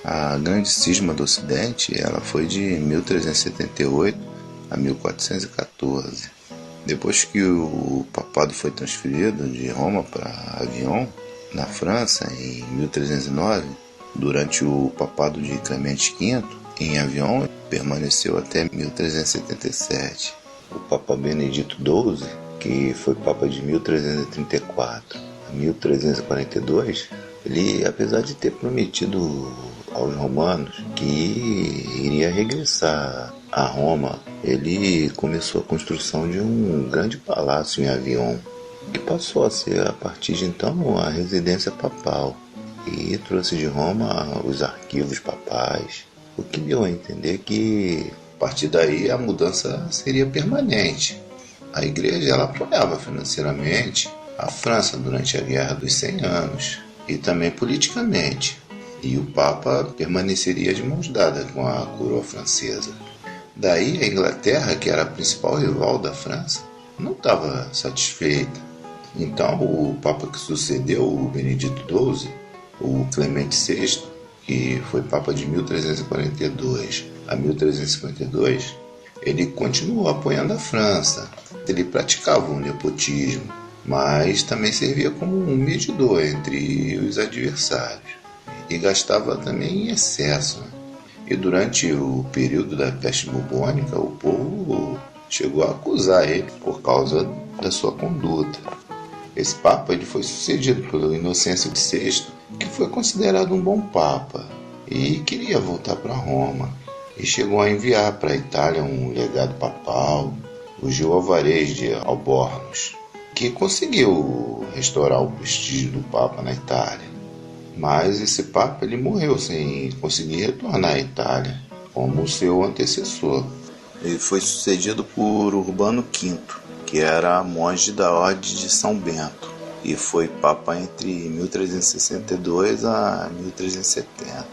A grande cisma do Ocidente ela foi de 1378 a 1414. Depois que o papado foi transferido de Roma para Avignon, na França, em 1309, durante o papado de Clemente V, em Avignon, permaneceu até 1377. O Papa Benedito XII, que foi Papa de 1334 a 1342, ele, apesar de ter prometido aos romanos que iria regressar a Roma, ele começou a construção de um grande palácio em Avignon, que passou a ser, a partir de então, a residência papal, e trouxe de Roma os arquivos papais, o que deu a entender que, a partir daí, a mudança seria permanente. A igreja ela apoiava financeiramente a França durante a Guerra dos 100 Anos, e também politicamente, e o Papa permaneceria de mãos dadas com a coroa francesa. Daí a Inglaterra, que era a principal rival da França, não estava satisfeita. Então o Papa que sucedeu o Benedito XII, o Clemente VI, que foi Papa de 1342 a 1352, ele continuou apoiando a França. Ele praticava o nepotismo, mas também servia como um medidor entre os adversários e gastava também em excesso. E durante o período da peste bubônica, o povo chegou a acusar ele por causa da sua conduta. Esse Papa ele foi sucedido pelo Inocêncio VI, que foi considerado um bom Papa e queria voltar para Roma, e chegou a enviar para a Itália um legado papal, o Gil Alvarez de Albornoz, que conseguiu restaurar o prestígio do Papa na Itália. Mas esse Papa ele morreu sem conseguir retornar à Itália, como o seu antecessor. Ele foi sucedido por Urbano V, que era monge da Ordem de São Bento, e foi Papa entre 1362 a 1370.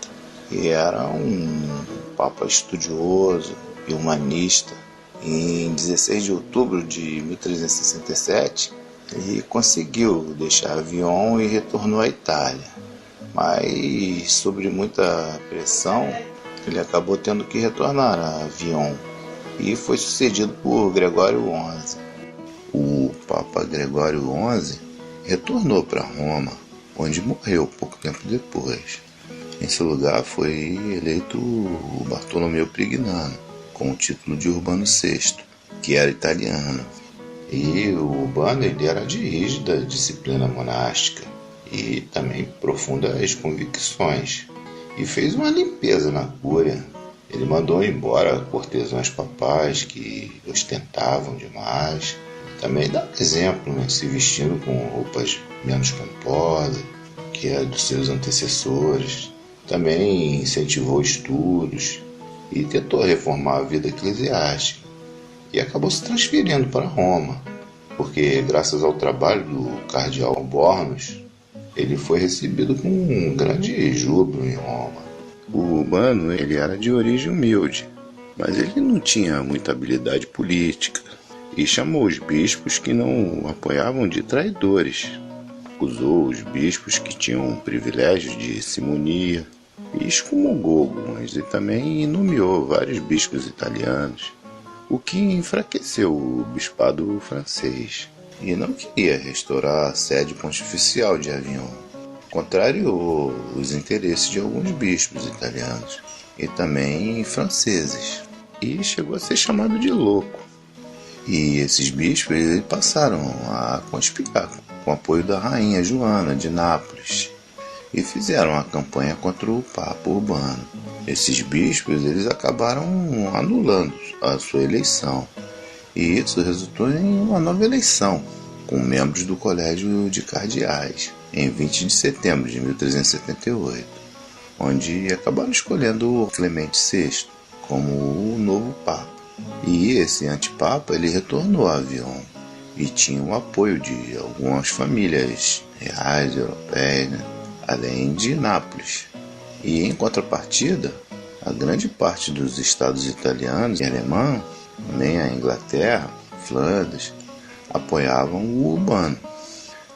E era um Papa estudioso e humanista. Em 16 de outubro de 1367, ele conseguiu deixar Avignon e retornou à Itália. Mas, sob muita pressão, ele acabou tendo que retornar a Avignon e foi sucedido por Gregório XI. O Papa Gregório XI retornou para Roma, onde morreu pouco tempo depois. Em seu lugar foi eleito o Bartolomeu Prignano, com o título de Urbano VI, que era italiano. E o Urbano ele era de rígida disciplina monástica e também profundas convicções, e fez uma limpeza na cúria. Ele mandou embora cortesãos papais que ostentavam demais, também dá exemplo, se vestindo com roupas menos pomposas que a dos seus antecessores. Também incentivou estudos e tentou reformar a vida eclesiástica, e acabou se transferindo para Roma, porque graças ao trabalho do cardeal Albornoz, ele foi recebido com um grande júbilo em Roma. O Urbano ele era de origem humilde, mas ele não tinha muita habilidade política, e chamou os bispos que não o apoiavam de traidores. Acusou os bispos que tinham privilégios de simonia, e excomungou alguns, e também nomeou vários bispos italianos, o que enfraqueceu o bispado francês, e não queria restaurar a sede pontificial de Avignon. Contrariou os interesses de alguns bispos italianos e também franceses, e chegou a ser chamado de louco. E esses bispos passaram a conspirar com o apoio da rainha Joana de Nápoles e fizeram a campanha contra o Papa Urbano. Esses bispos eles acabaram anulando a sua eleição, e isso resultou em uma nova eleição com membros do Colégio de Cardeais em 20 de setembro de 1378, onde acabaram escolhendo Clemente VI como o novo Papa. E esse antipapa ele retornou a Avignon e tinha o apoio de algumas famílias reais europeias, além de Nápoles. E em contrapartida, a grande parte dos estados italianos e alemães, nem a Inglaterra, Flandres, apoiavam o Urbano.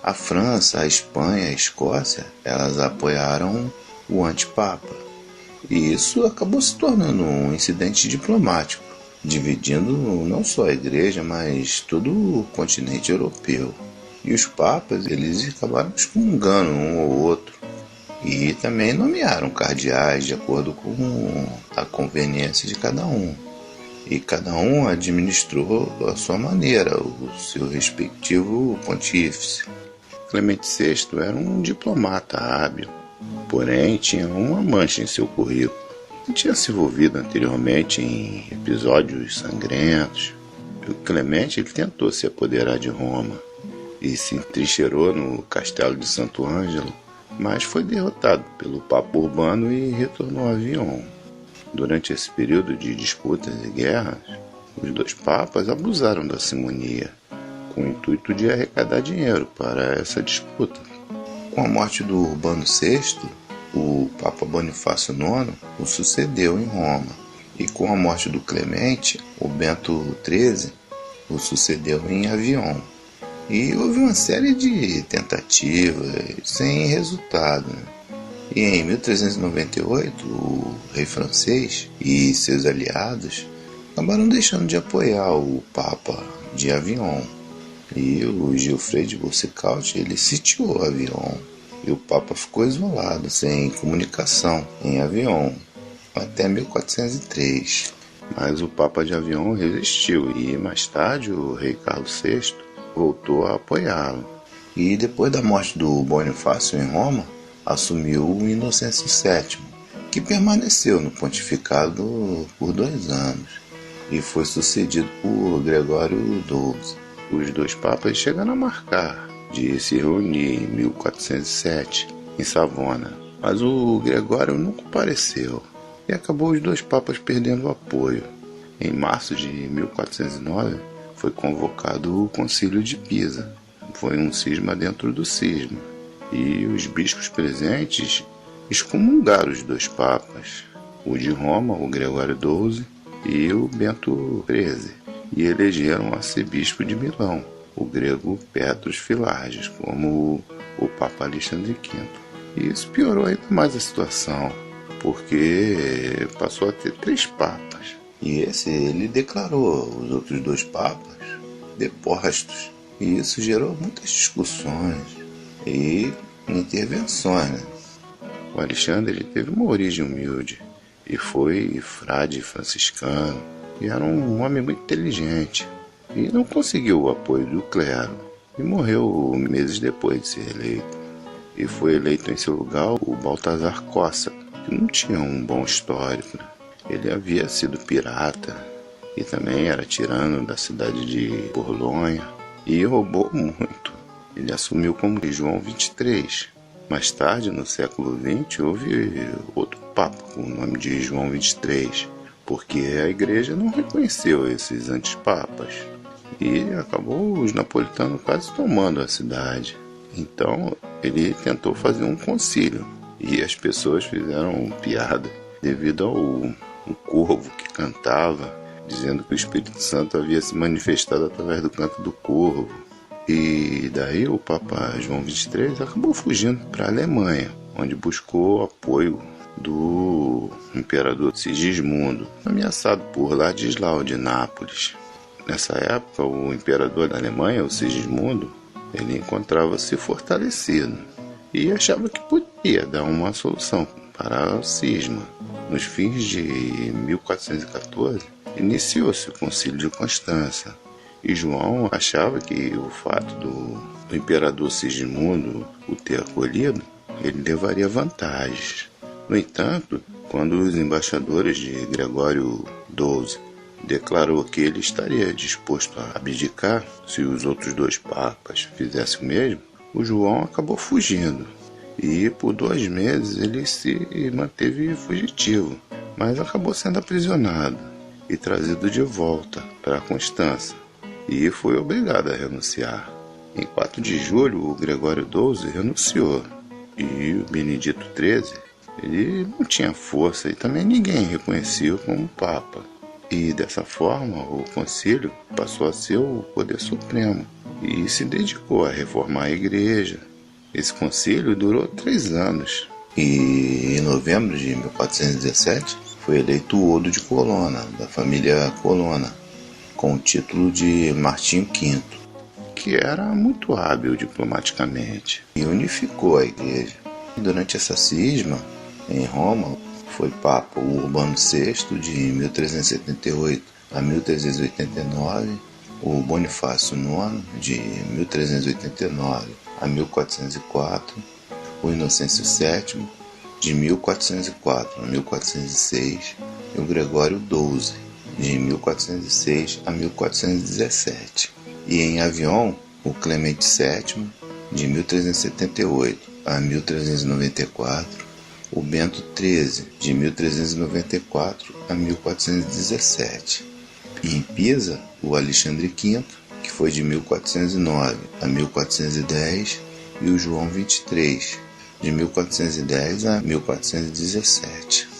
A França, a Espanha e a Escócia, elas apoiaram o antipapa. E isso acabou se tornando um incidente diplomático, dividindo não só a igreja, mas todo o continente europeu. E os papas, eles acabaram excomungando um ou outro. E também nomearam cardeais de acordo com a conveniência de cada um. E cada um administrou à sua maneira o seu respectivo pontífice. Clemente VI era um diplomata hábil, porém tinha uma mancha em seu currículo. Ele tinha se envolvido anteriormente em episódios sangrentos. O Clemente ele tentou se apoderar de Roma e se entrincheirou no castelo de Santo Ângelo, mas foi derrotado pelo Papa Urbano e retornou a Avignon. Durante esse período de disputas e guerras, os dois papas abusaram da simonia, com o intuito de arrecadar dinheiro para essa disputa. Com a morte do Urbano VI, o Papa Bonifácio IX o sucedeu em Roma, e com a morte do Clemente, o Bento XIII o sucedeu em Avignon. E houve uma série de tentativas sem resultado. E em 1398, o rei francês e seus aliados acabaram deixando de apoiar o Papa de Avignon. E o Gilfrey de Boucicaut ele sitiou Avignon. E o Papa ficou isolado, sem comunicação, em Avignon, até 1403. Mas o Papa de Avignon resistiu e mais tarde o rei Carlos VI voltou a apoiá-lo. E depois da morte do Bonifácio em Roma, assumiu o Inocêncio VII, que permaneceu no pontificado por 2 anos e foi sucedido por Gregório XII. Os dois papas chegaram a marcar de se reunir em 1407 em Savona, mas o Gregório não compareceu e acabou os dois papas perdendo o apoio. Em março de 1409 foi convocado o Concílio de Pisa. Foi um cisma dentro do cisma. E os bispos presentes excomungaram os dois papas, o de Roma, o Gregório XII, e o Bento XIII, e elegeram o arcebispo de Milão, o grego Petrus Filarges, como o Papa Alexandre V. E isso piorou ainda mais a situação, porque passou a ter 3 papas. E esse ele declarou os outros 2 papas depostos. E isso gerou muitas discussões e intervenções, né? O Alexandre ele teve uma origem humilde e foi frade franciscano e era um homem muito inteligente e não conseguiu o apoio do clero e morreu meses depois de ser eleito. E foi eleito em seu lugar o Baltazar Cossa, que não tinha um bom histórico, né? Ele havia sido pirata e também era tirano da cidade de Borlonha e roubou muito. Ele assumiu como João 23. Mais tarde, no século XX, houve outro papa com o nome de João 23, porque a igreja não reconheceu esses antipapas. E acabou os napolitanos quase tomando a cidade. Então, ele tentou fazer um concílio. E as pessoas fizeram piada devido ao um corvo que cantava, dizendo que o Espírito Santo havia se manifestado através do canto do corvo. E daí o Papa João XXIII acabou fugindo para a Alemanha, onde buscou apoio do imperador Sigismundo, ameaçado por Ladislau de Nápoles. Nessa época, o imperador da Alemanha, o Sigismundo, ele encontrava-se fortalecido e achava que podia dar uma solução para o cisma. Nos fins de 1414, iniciou-se o Concílio de Constança. E João achava que o fato do imperador Sigismundo o ter acolhido, ele levaria vantagens. No entanto, quando os embaixadores de Gregório XII declarou que ele estaria disposto a abdicar se os outros 2 papas fizessem o mesmo, o João acabou fugindo. E por 2 meses ele se manteve fugitivo, mas acabou sendo aprisionado e trazido de volta para Constança. E foi obrigado a renunciar. Em 4 de julho, o Gregório XII renunciou. E o Benedito XIII, ele não tinha força e também ninguém reconhecia como Papa. E dessa forma, o concílio passou a ser o poder supremo e se dedicou a reformar a igreja. Esse concílio durou 3 anos E em novembro de 1417 foi eleito o Odo de Colonna, da família Colonna, com o título de Martinho V, que era muito hábil diplomaticamente e unificou a igreja. Durante essa cisma, em Roma, foi Papa o Urbano VI, de 1378 a 1389, o Bonifácio IX, de 1389 a 1404, o Inocêncio VII, de 1404 a 1406, e o Gregório XII, de 1406 a 1417. E em Avignon, o Clemente VII, de 1378 a 1394, o Bento XIII, de 1394 a 1417. E em Pisa, o Alexandre V, que foi de 1409 a 1410, e o João XXIII, de 1410 a 1417.